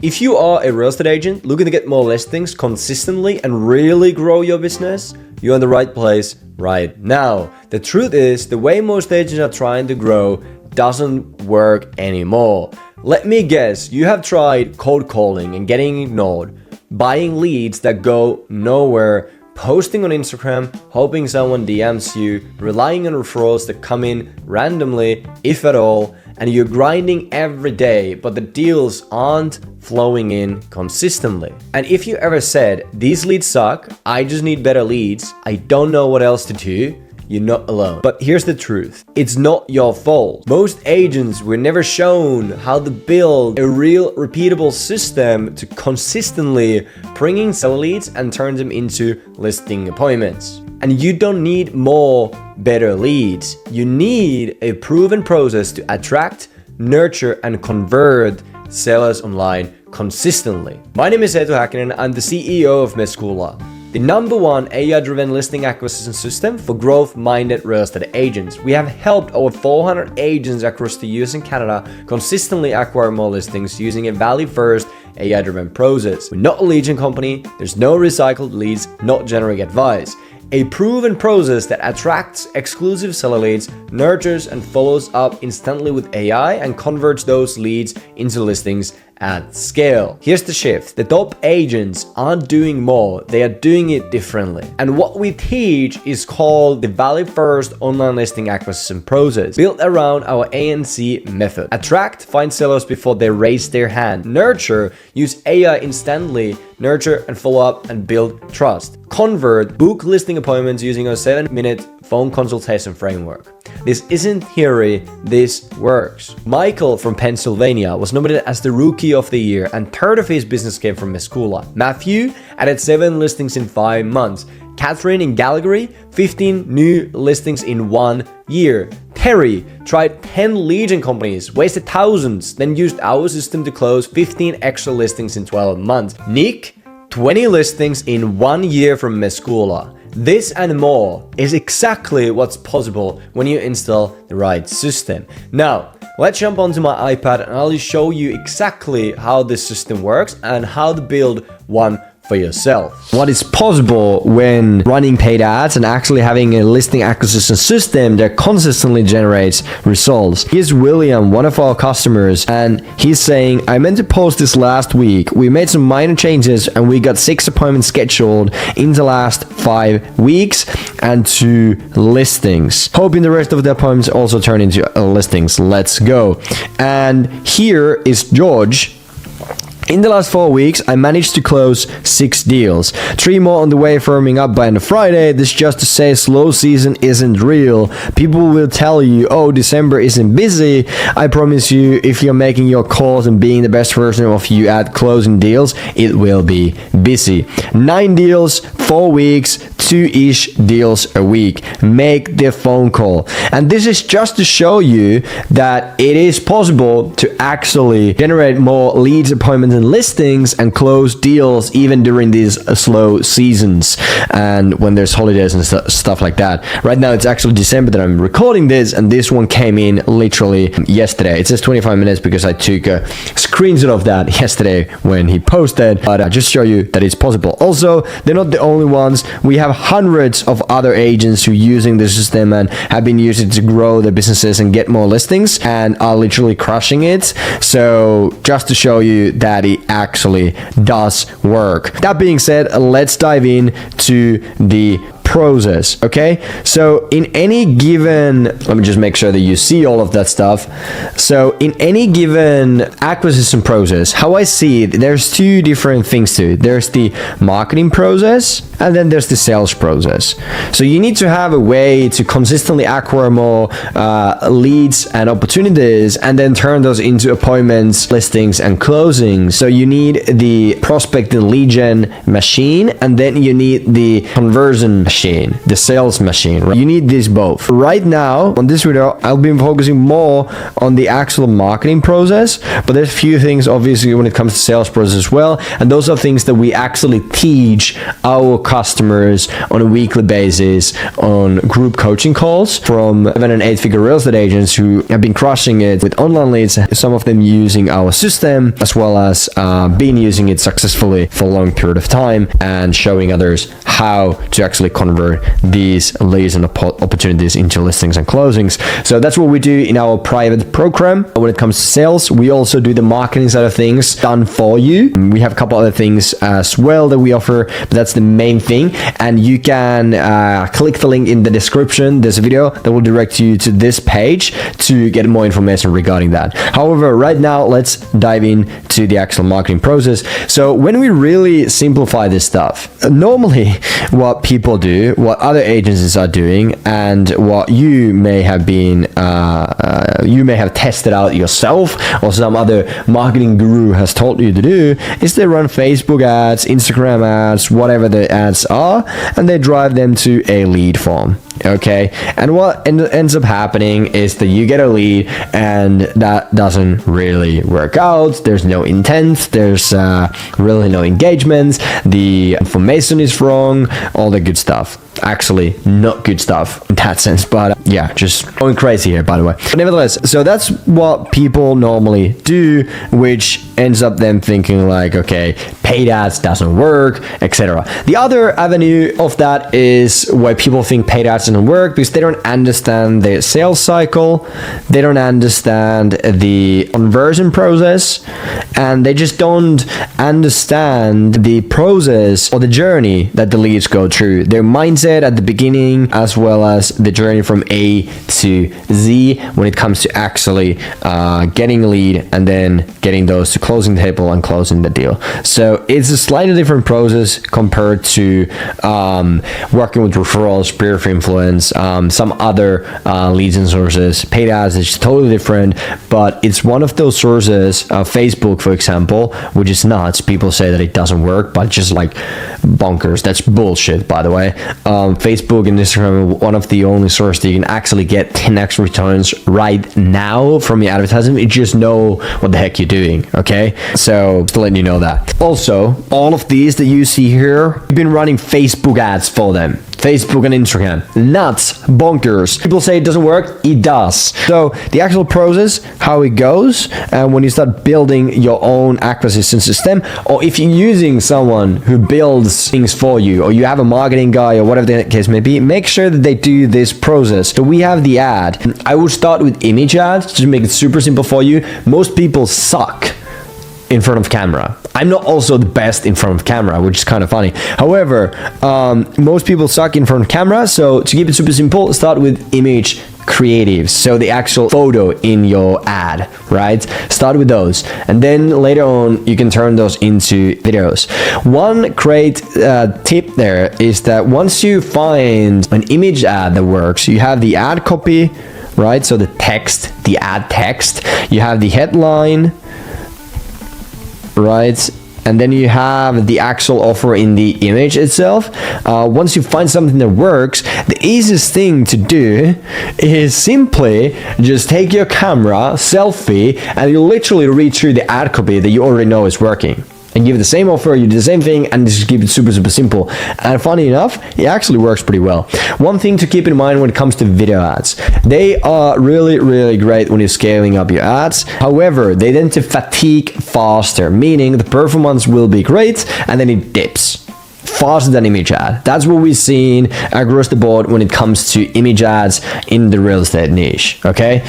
If you are a real estate agent looking to get more listings consistently and really grow your business, you're in the right place right now. The truth is, the way most agents are trying to grow doesn't work anymore. Let me guess, you have tried cold calling and getting ignored, buying leads that go nowhere, posting on Instagram, hoping someone DMs you, relying on referrals that come in randomly, if at all, and you're grinding every day, but the deals aren't flowing in consistently. And if you ever said, these leads suck, I just need better leads, I don't know what else to do, you're not alone. But here's the truth. It's not your fault. Most agents were never shown how to build a real repeatable system to consistently bring in seller leads and turn them into listing appointments. And you don't need more better leads. You need a proven process to attract, nurture, and convert sellers online consistently. My name is Eetu Häkkinen. I'm the CEO of Meskuula, the #1 AI-driven listing acquisition system for growth-minded real estate agents. We have helped over 400 agents across the US and Canada consistently acquire more listings using a value-first AI-driven process. We're not a lead gen company. There's no recycled leads, not generic advice. A proven process that attracts exclusive seller leads, nurtures and follows up instantly with AI, and converts those leads into listings at scale. Here's the shift. The top agents aren't doing more, they are doing it differently. And what we teach is called the Value First Online Listing Acquisition Process, built around our ANC method. Attract, find sellers before they raise their hand. Nurture, use AI instantly, nurture and follow up and build trust. Convert, book listing appointments using a 7-minute phone consultation framework. This isn't theory, this works. Michael from Pennsylvania was nominated as the Rookie of the Year, and third of his business came from Meskuula. Matthew added 7 listings in 5 months. Catherine in Calgary, 15 new listings in 1 year. Terry tried 10 lead gen companies, wasted thousands, then used our system to close 15 extra listings in 12 months. Nick, 20 listings in 1 year from Meskuula. This and more is exactly what's possible when you install the right system. Now, let's jump onto my iPad and I'll show you exactly how this system works and how to build one for yourself. What is possible when running paid ads and actually having a listing acquisition system that consistently generates results. Here's William, one of our customers, and he's saying, I meant to post this last week. We made some minor changes and we got 6 appointments scheduled in the last 5 weeks and 2 listings. Hoping the rest of the appointments also turn into listings. Let's go. And here is George. In the last 4 weeks, I managed to close 6 deals. 3 more on the way, firming up by end of Friday. This just to say slow season isn't real. People will tell you, oh, December isn't busy. I promise you, if you're making your calls and being the best version of you at closing deals, it will be busy. 9 deals, 4 weeks, 2-ish deals a week. Make the phone call. And this is just to show you that it is possible to actually generate more leads, appointments, and listings and close deals even during these slow seasons and when there's holidays and stuff like that. Right now it's actually December that I'm recording this, and this one came in literally yesterday. It says 25 minutes because I took a screenshot of that yesterday when he posted, but I just show you that it's possible. Also, they're not the only ones. We have hundreds of other agents who are using the system and have been using it to grow their businesses and get more listings and are literally crushing it. So just to show you that it actually does work. That being said, let's dive in to the process. Okay, so in any given, let me just make sure that you see all of that stuff. So in any given acquisition process, how I see it, there's 2 different things to it. There's the marketing process and then there's the sales process. So you need to have a way to consistently acquire more leads and opportunities and then turn those into appointments, listings, and closings. So you need the prospect and lead gen machine, and then you need the conversion machine. machine, the sales machine, right? You need these both. Right now, on this video, I'll be focusing more on the actual marketing process, but there's a few things obviously when it comes to sales process as well, and those are things that we actually teach our customers on a weekly basis on group coaching calls from 7 and 8 figure real estate agents who have been crushing it with online leads, some of them using our system as well as been using it successfully for a long period of time and showing others how to actually convert these leads and opportunities into listings and closings. So that's what we do in our private program. When it comes to sales, we also do the marketing side of things done for you. We have a couple other things as well that we offer, but that's the main thing. And you can click the link in the description. There's a video that will direct you to this page to get more information regarding that. However, right now, let's dive into the actual marketing process. So when we really simplify this stuff, normally what people do, what other agencies are doing, and what you may have been, you may have tested out yourself, or some other marketing guru has told you to do, is they run Facebook ads, Instagram ads, whatever the ads are, and they drive them to a lead form. Okay, and what ends up happening is that you get a lead and that doesn't really work out. There's no intent, there's really no engagement, the information is wrong, all the good stuff. Actually, not good stuff in that sense, but yeah, just going crazy here, by the way. But nevertheless, so that's what people normally do, which ends up them thinking like, okay, paid ads doesn't work, etc. The other avenue of that is why people think paid ads doesn't work, because they don't understand the sales cycle, they don't understand the conversion process, and they just don't understand the process or the journey that the leads go through. Their mindset at the beginning, as well as the journey from A to Z when it comes to actually getting a lead and then getting those to closing the table and closing the deal. So it's a slightly different process compared to working with referrals, peer influence, some other leads and sources. Paid ads is totally different, but it's one of those sources, Facebook, for example, which is nuts. People say that it doesn't work, but just like bonkers. That's bullshit, by the way. Facebook and Instagram are one of the only sources that you can actually get 10x returns right now from your advertising. You just know what the heck you're doing, okay? So just to let you know that. Also, all of these that you see here, we've been running Facebook ads for them. Facebook and Instagram. Nuts, bonkers. People say it doesn't work, it does. So the actual process, how it goes, and when you start building your own acquisition system, or if you're using someone who builds things for you, or you have a marketing guy, or whatever the case may be, make sure that they do this process. So we have the ad. I would start with image ads to make it super simple for you. Most people suck in front of camera. I'm not also the best in front of camera, which is kind of funny. However, most people suck in front of camera, so to keep it super simple, start with image creatives, so the actual photo in your ad, right? Start with those, and then later on you can turn those into videos. One great tip there is that once you find an image ad that works, you have the ad copy, right? So the text, the ad text, you have the headline, right? And then you have the actual offer in the image itself. Once you find something that works, the easiest thing to do is simply just take your camera, selfie, and you literally read through the ad copy that you already know is working. And give the same offer, you do the same thing, and just keep it super simple. And funny enough, it actually works pretty well. One thing to keep in mind when it comes to video ads, they are really great when you're scaling up your ads. However, they tend to fatigue faster, meaning the performance will be great and then it dips faster than image ad. That's what we've seen across the board when it comes to image ads in the real estate niche, okay?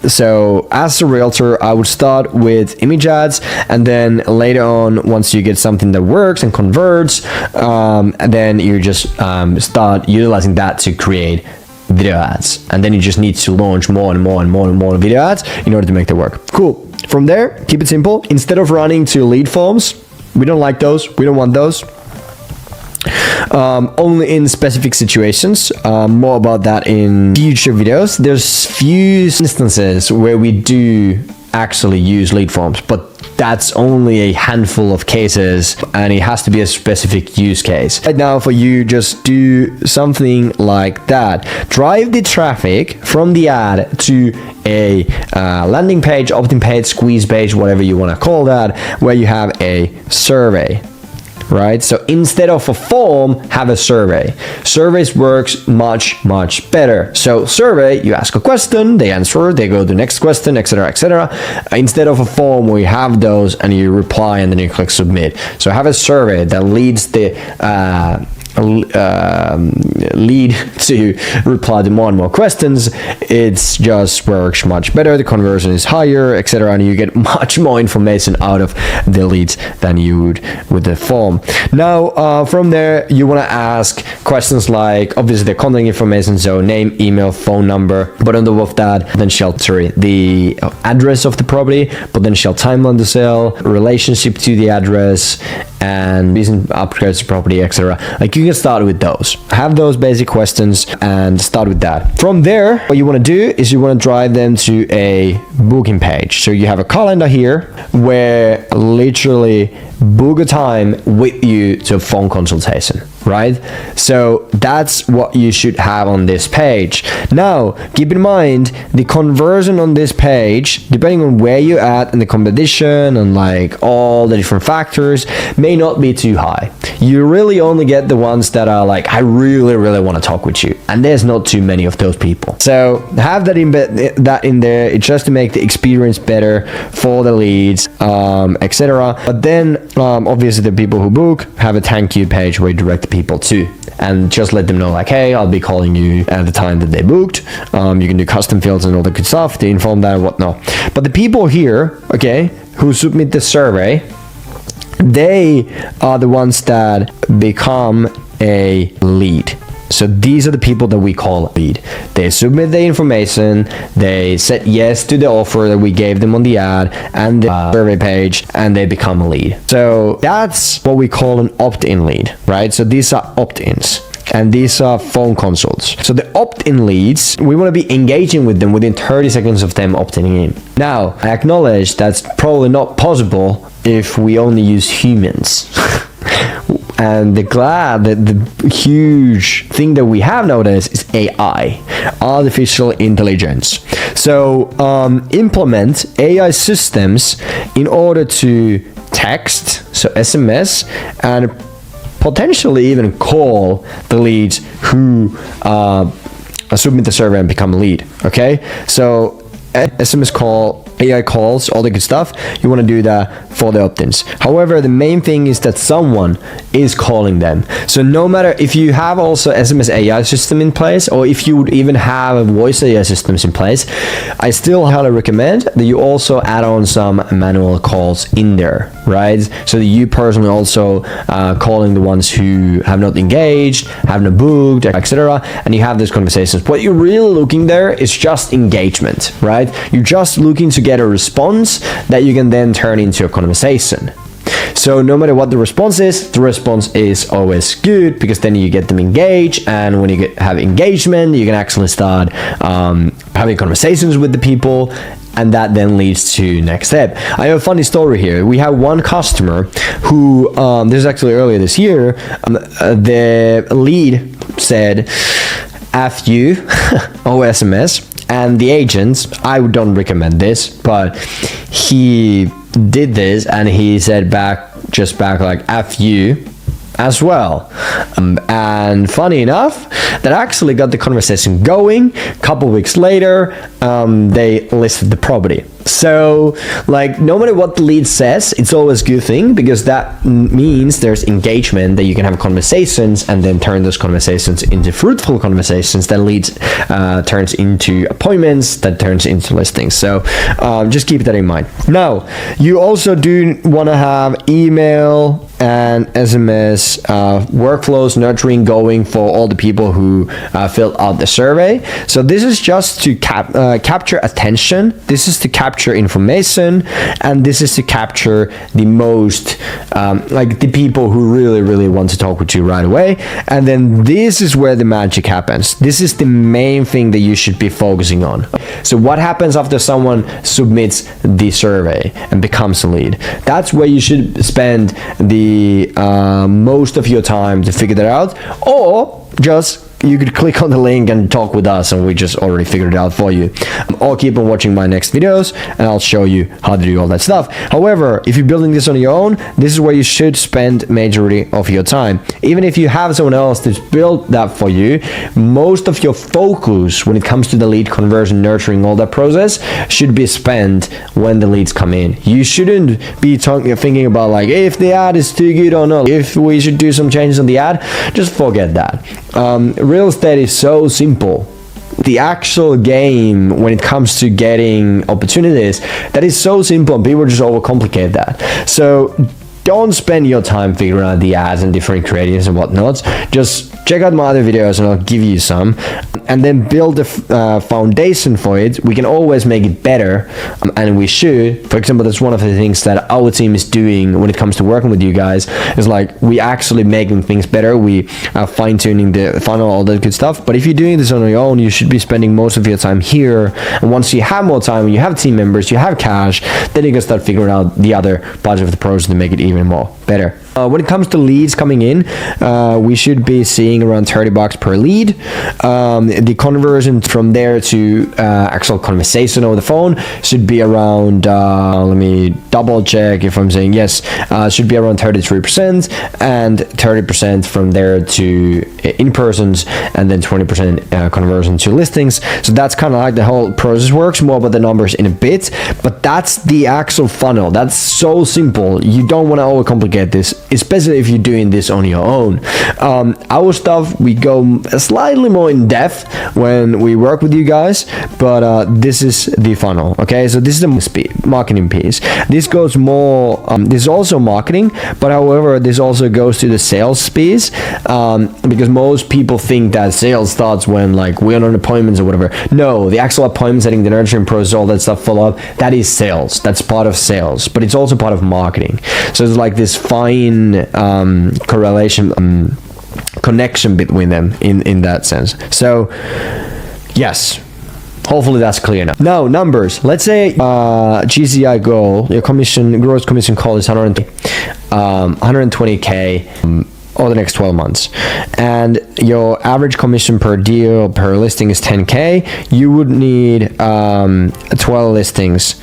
So as a realtor, I would start with image ads, and then later on, once you get something that works and converts, then you just start utilizing that to create video ads, and then you just need to launch more and more video ads in order to make that work. Cool. From there, keep it simple. Instead of running to lead forms, we don't like those, we don't want those. Only in specific situations. More about that in future videos. There's few instances where we do actually use lead forms, but that's only a handful of cases, and it has to be a specific use case. Right now, for you, just do something like that. Drive the traffic from the ad to a landing page, opt-in page, squeeze page, whatever you want to call that, where you have a survey. Right? So instead of a form, have a survey. Surveys works much better. So survey, you ask a question, they answer, they go to the next question, etc., etc. Instead of a form where you have those and you reply and then you click submit. So have a survey that leads the lead to reply to more and more questions. It's just works much better, the conversion is higher, etc., and you get much more information out of the leads than you would with the form. Now from there, you want to ask questions like obviously the contact information, so name, email, phone number, but on top of that, potential the address of the property, potential timeline to sell, relationship to the address, and recent upgrades to property, etc. Like, you can start with those. Have those basic questions and start with that. From there, what you want to do is you want to drive them to a booking page. So you have a calendar here where literally book a time with you to a phone consultation, right? So that's what you should have on this page. Now, keep in mind the conversion on this page, depending on where you're at in the competition and like all the different factors, may not be too high. You really only get the ones that are like, I really want to talk with you, and there's not too many of those people. So have that in there. It's just to make the experience better for the leads, etc. But then obviously the people who book have a thank you page where you direct the people to, and just let them know like, hey, I'll be calling you at the time that they booked. You can do custom fields and all the good stuff to inform that and whatnot. But the people here, okay, who submit the survey, they are the ones that become a lead. So these are the people that we call lead. They submit the information, they said yes to the offer that we gave them on the ad and the survey page, and they become a lead. So that's what we call an opt-in lead, right? So these are opt-ins, and these are phone consults. So the opt-in leads, we want to be engaging with them within 30 seconds of them opting in. Now, I acknowledge that's probably not possible if we only use humans. And the huge thing that we have nowadays is AI, artificial intelligence. So implement AI systems in order to text, so SMS, and potentially even call the leads who submit the survey and become a lead. Okay, so SMS call, AI calls, all the good stuff, you want to do that for the opt-ins. However, the main thing is that someone is calling them. So no matter if you have also SMS AI system in place, or if you would even have a voice AI systems in place, I still highly recommend that you also add on some manual calls in there, right? So that you personally also calling the ones who have not engaged, have not booked, etc., and you have these conversations. What you're really looking there is just engagement, right? You're just looking to get a response that you can then turn into a conversation. So no matter what the response is always good, because then you get them engaged, and when you have engagement, you can actually start having conversations with the people, and that then leads to next step. I have a funny story here. We have one customer who, this is actually earlier this year, the lead said, F you, OSMS, and the agents, I don't recommend this, but he did this and he said back like F you as well. And funny enough, that actually got the conversation going. A couple weeks later, they listed the property. So like, no matter what the lead says, it's always a good thing, because that means there's engagement, that you can have conversations and then turn those conversations into fruitful conversations that leads turns into appointments, that turns into listings. So just keep that in mind. Now, you also do want to have email and SMS workflows nurturing going for all the people who filled out the survey. So this is just to capture attention. This is to capture capture information, and this is to capture the most like the people who really want to talk with you right away. And then this is where the magic happens. This is the main thing that you should be focusing on. So what happens after someone submits the survey and becomes a lead? That's where you should spend the most of your time to figure that out, or just you could click on the link and talk with us, and we just already figured it out for you. Or keep on watching my next videos and I'll show you how to do all that stuff. However, if you're building this on your own, this is where you should spend majority of your time. Even if you have someone else that's built that for you, most of your focus when it comes to the lead conversion, nurturing, all that process should be spent when the leads come in. You shouldn't be thinking about like if the ad is too good or not, if we should do some changes on the ad. Just forget that. Real estate is so simple. The actual game when it comes to getting opportunities, that is so simple, and people just overcomplicate that. So don't spend your time figuring out the ads and different creatives and whatnot. Just check out my other videos and I'll give you some, and then build a foundation for it. We can always make it better, and we should. For example, that's one of the things that our team is doing when it comes to working with you guys, is like we actually making things better. We are fine-tuning the funnel, all that good stuff. But if you're doing this on your own, you should be spending most of your time here, and once you have more time, you have team members, you have cash, then you can start figuring out the other parts of the process to make it even more better. When it comes to leads coming in, we should be seeing around $30 per lead. The conversion from there to actual conversation over the phone should be around, let me double check if I'm saying yes, should be around 33%, and 30% from there to in-persons, and then 20% conversion to listings. So that's kind of like the whole process works. More about the numbers in a bit, but that's the actual funnel. That's so simple. You don't want to overcomplicate this, especially if you're doing this on your own. Our stuff, we go slightly more in depth when we work with you guys, but this is the funnel. Okay, so this is the marketing piece. This goes more, this is also marketing, but however, this also goes to the sales piece, because most people think that sales starts when like we're on appointments or whatever. No, the actual appointment setting, the nurturing process, all that stuff, follow up, that is sales. That's part of sales, but it's also part of marketing. So it's like this fine correlation, connection between them in that sense. So yes, hopefully that's clear now. Now numbers. Let's say GCI goal, your gross commission call is 120k over the next 12 months, and your average commission per deal per listing is 10k. You would need 12 listings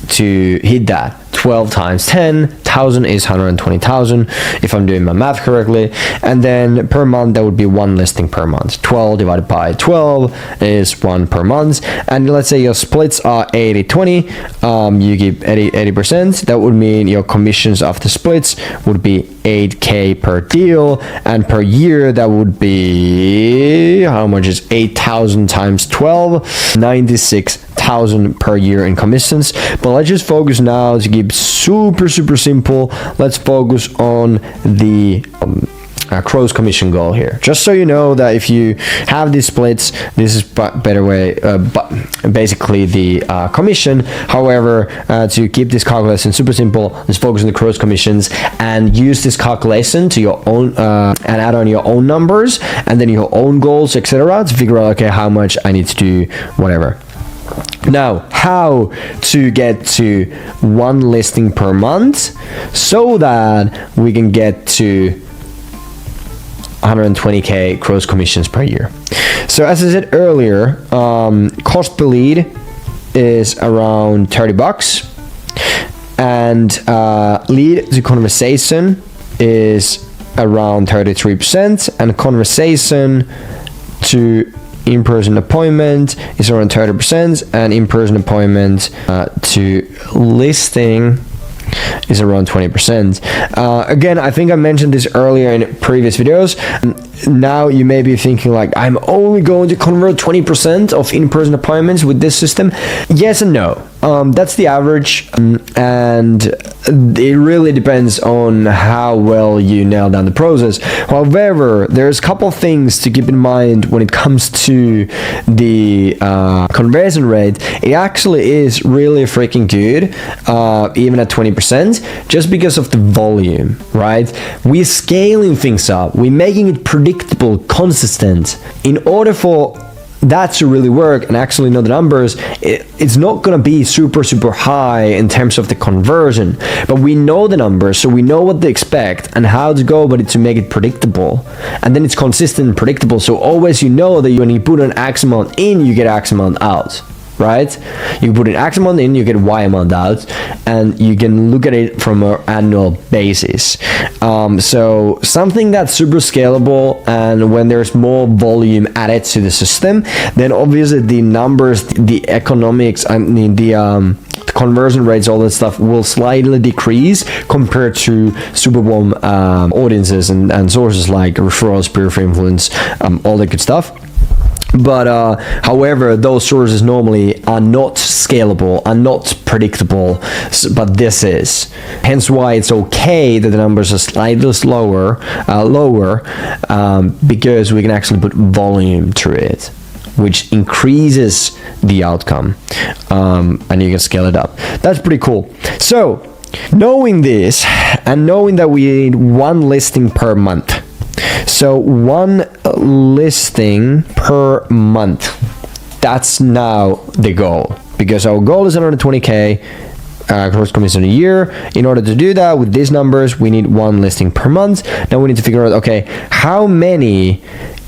to hit that. 12 times 10,000 is 120,000 if I'm doing my math correctly, and then per month that would be one listing per month. 12 divided by 12 is one per month, and let's say your splits are 80-20. You give 80%. That would mean your commissions after splits would be 8k per deal, and per year that would be, how much is 8,000 times 12? 96,000 per year in commissions. But let's just focus now to keep super simple. Let's focus on the gross commission goal here, just so you know that if you have these splits, this is better way, but basically the commission. However, to keep this calculation super simple, let's focus on the gross commissions and use this calculation to your own and add on your own numbers and then your own goals, etc., to figure out, okay, how much I need to do whatever. Now, how to get to one listing per month so that we can get to 120k gross commissions per year. So as I said earlier, cost per lead is around $30, and lead to conversation is around 33%, and conversation to in-person appointment is around 30%, and in-person appointment to listing is around 20%. Again, I think I mentioned this earlier in previous videos. Now you may be thinking like, I'm only going to convert 20% of in-person appointments with this system. Yes and no. That's the average, and it really depends on how well you nail down the process. However, there's a couple things to keep in mind when it comes to the conversion rate. It actually is really freaking good, even at 20%, just because of the volume, right? We're scaling things up, we're making it predictable, consistent. In order for that to really work and actually know the numbers, it's not going to be super high in terms of the conversion, but we know the numbers, so we know what to expect and how to go about it to make it predictable, and then it's consistent and predictable, so always you know that when you put an X amount in, you get X amount out, right? You put an X amount in, you get Y amount out, and you can look at it from an annual basis. So something that's super scalable, and when there's more volume added to the system, then obviously the numbers, the economics, I mean the conversion rates, all that stuff will slightly decrease compared to super warm audiences and sources like referrals, peer influence, all that good stuff. But however, those sources normally are not scalable, are not predictable, but this is. Hence why it's okay that the numbers are slightly lower, because we can actually put volume to it, which increases the outcome, and you can scale it up. That's pretty cool. So, knowing this, and knowing that we need one listing per month, so one listing per month, that's now the goal, because our goal is 120k gross commission a year. In order to do that with these numbers, we need one listing per month. Now we need to figure out, okay, how many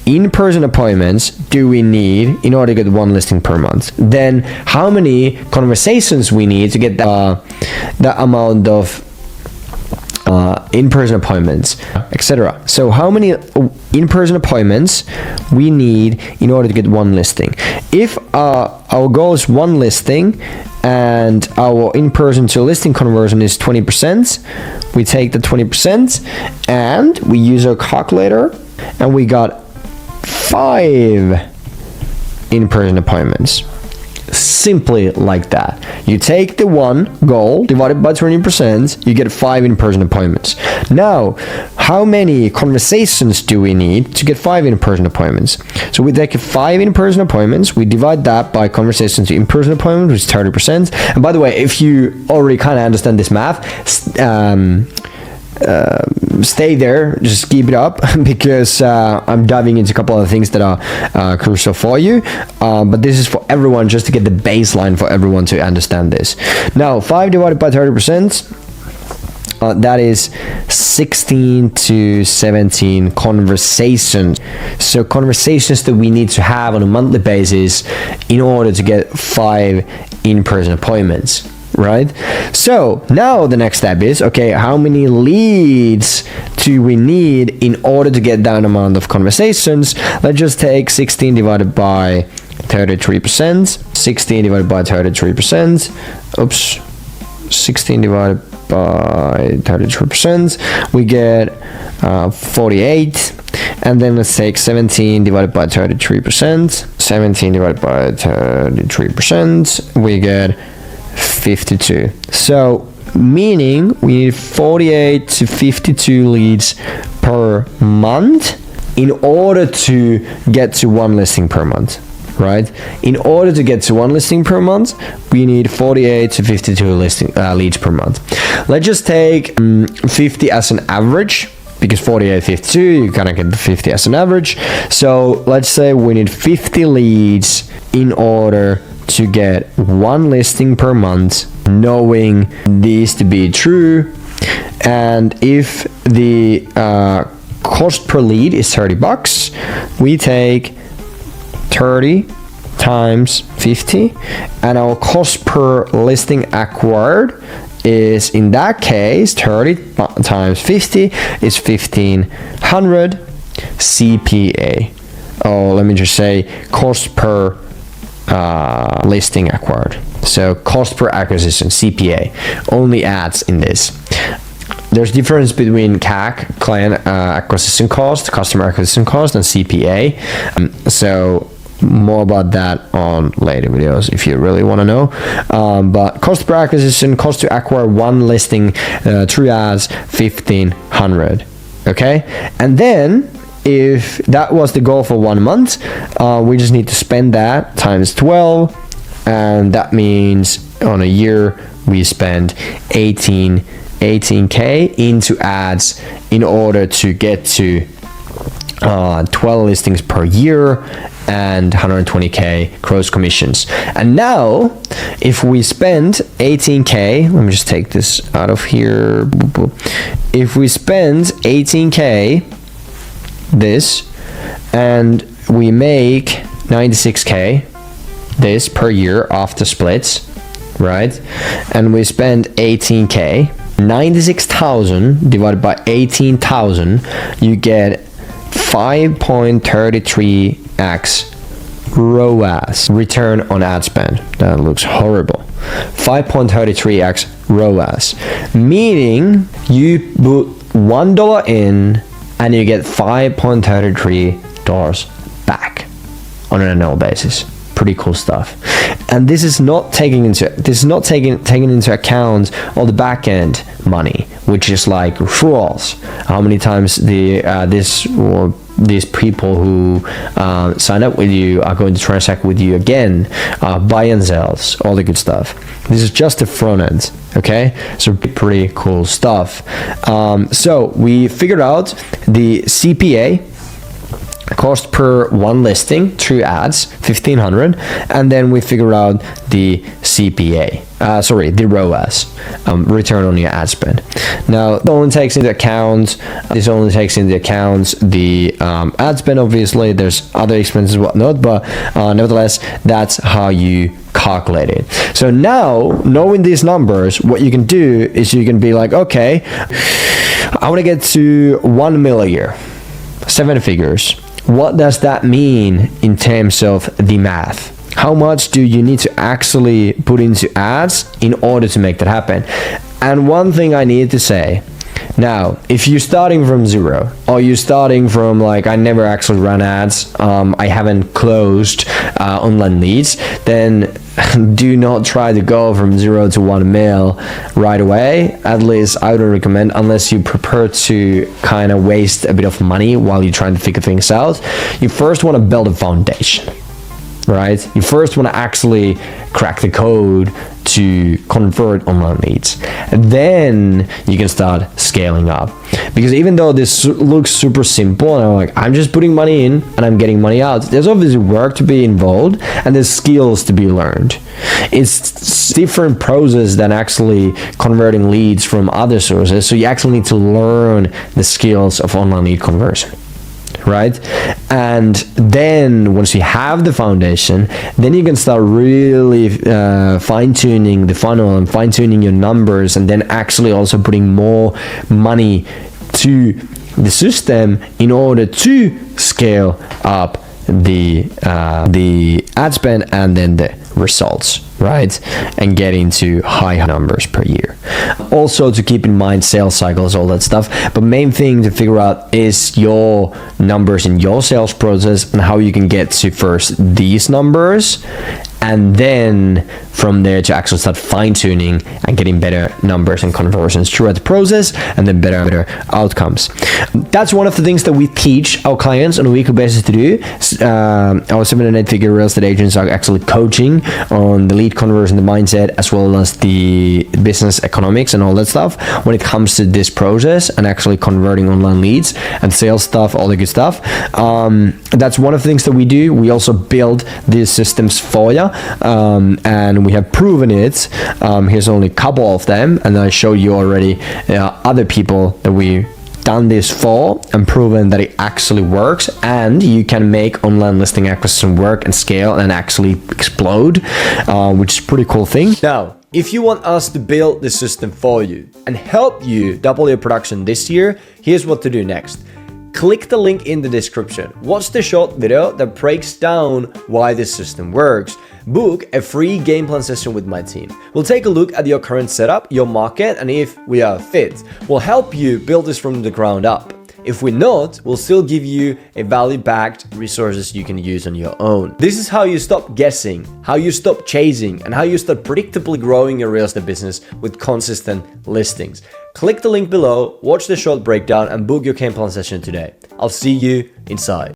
in-person appointments do we need in order to get one listing per month? Then how many conversations we need to get that amount of in-person appointments, etc. So how many in-person appointments we need in order to get one listing? If our goal is one listing and our in-person to listing conversion is 20%, we take the 20% and we use our calculator, and we got 5 in-person appointments. Simply like that. You take the one goal divided by 20%, you get 5 in-person appointments. Now, how many conversations do we need to get 5 in-person appointments? So we take 5 in-person appointments, we divide that by conversations to in-person appointments, which is 30%. And by the way, if you already kind of understand this math, stay there, just keep it up, because I'm diving into a couple of things that are crucial for you, but this is for everyone, just to get the baseline for everyone to understand this. Now 5 divided by 30%, that is 16 to 17 conversations. So conversations that we need to have on a monthly basis in order to get 5 in-person appointments, right? So now the next step is, okay, how many leads do we need in order to get that amount of conversations? Let's just take 16 divided by 33%. 16 divided by 33%. Oops. 16 divided by 33%. We get 48. And then let's take 17 divided by 33%. 17 divided by 33%. We get 52. So meaning we need 48 to 52 leads per month in order to get to one listing per month, right? In order to get to one listing per month, we need 48 to 52 leads per month. Let's just take 50 as an average, because 48, 52, you kind of get the 50 as an average. So let's say we need 50 leads in order to get one listing per month, knowing these to be true. And if the cost per lead is $30, we take 30 times 50, and our cost per listing acquired is, in that case, 30 times 50 is 1500 CPA. Oh, let me just say cost per listing acquired. So cost per acquisition, CPA, only adds in this. There's difference between CAC, client acquisition cost, customer acquisition cost, and CPA. So more about that on later videos if you really want to know. But cost per acquisition, cost to acquire one listing through ads, 1,500. Okay, and then if that was the goal for 1 month, we just need to spend that times 12, and that means on a year we spend 18k into ads in order to get to 12 listings per year and 120k gross commissions. And now if we spend 18k, let me just take this out of here. If we spend 18k this and we make 96k this per year after splits, right? And we spend 18k, 96,000 divided by 18,000, you get 5.33x ROAS, return on ad spend. That looks horrible. 5.33x ROAS, meaning you put $1 in and you get $5.33 back on an annual basis. Pretty cool stuff. And this is not taking into account all the back end money, which is like referrals. How many times these people who sign up with you are going to transact with you again, buy and sells, all the good stuff. This is just the front end. Okay, so pretty cool stuff. So we figured out the CPA, cost per one listing through ads, 1,500, and then we figure out the CPA, the ROAS, return on your ad spend. Now, this only takes into account the ad spend. Obviously, there's other expenses and whatnot, but nevertheless, that's how you calculate it. So now, knowing these numbers, what you can do is you can be like, okay, I want to get to 1 million a year, 7 figures. What does that mean in terms of the math? How much do you need to actually put into ads in order to make that happen? And one thing I need to say, now, if you're starting from zero, or you're starting from like, I never actually run ads, I haven't closed online leads, then do not try to go from 0 to 1 mil right away. At least I would recommend, unless you prepare to kind of waste a bit of money while you're trying to figure things out. You first want to build a foundation, right? You first want to actually crack the code to convert online leads. And then you can start scaling up. Because even though this looks super simple, and I'm just putting money in and I'm getting money out, there's obviously work to be involved and there's skills to be learned. It's different process than actually converting leads from other sources. So you actually need to learn the skills of online lead conversion, right? And then once you have the foundation, then you can start really fine-tuning the funnel and fine-tuning your numbers, and then actually also putting more money to the system in order to scale up the ad spend and then the results, right? And get into high numbers per year. Also to keep in mind sales cycles, all that stuff, but main thing to figure out is your numbers in your sales process and how you can get to first these numbers, and then from there to actually start fine-tuning and getting better numbers and conversions throughout the process, and then better outcomes. That's one of the things that we teach our clients on a weekly basis to do. Our 7 and 8 figure real estate agents are actually coaching on the lead conversion, the mindset, as well as the business economics and all that stuff when it comes to this process and actually converting online leads and sales stuff, all the good stuff. That's one of the things that we do. We also build these systems for you, and we have proven it. Here's only a couple of them, and I showed you already other people that we done this for and proven that it actually works, and you can make online listing acquisition work and scale and actually explode, which is a pretty cool thing. Now, if you want us to build this system for you and help you double your production this year, here's what to do next. Click the link in the description. Watch the short video that breaks down why this system works. Book a free game plan session with my team. We'll take a look at your current setup, your market, and if we are fit, we'll help you build this from the ground up. If we're not, we'll still give you a value-backed resources you can use on your own. This is how you stop guessing, how you stop chasing, and how you start predictably growing your real estate business with consistent listings. Click the link below, watch the short breakdown, and book your game plan session today. I'll see you inside.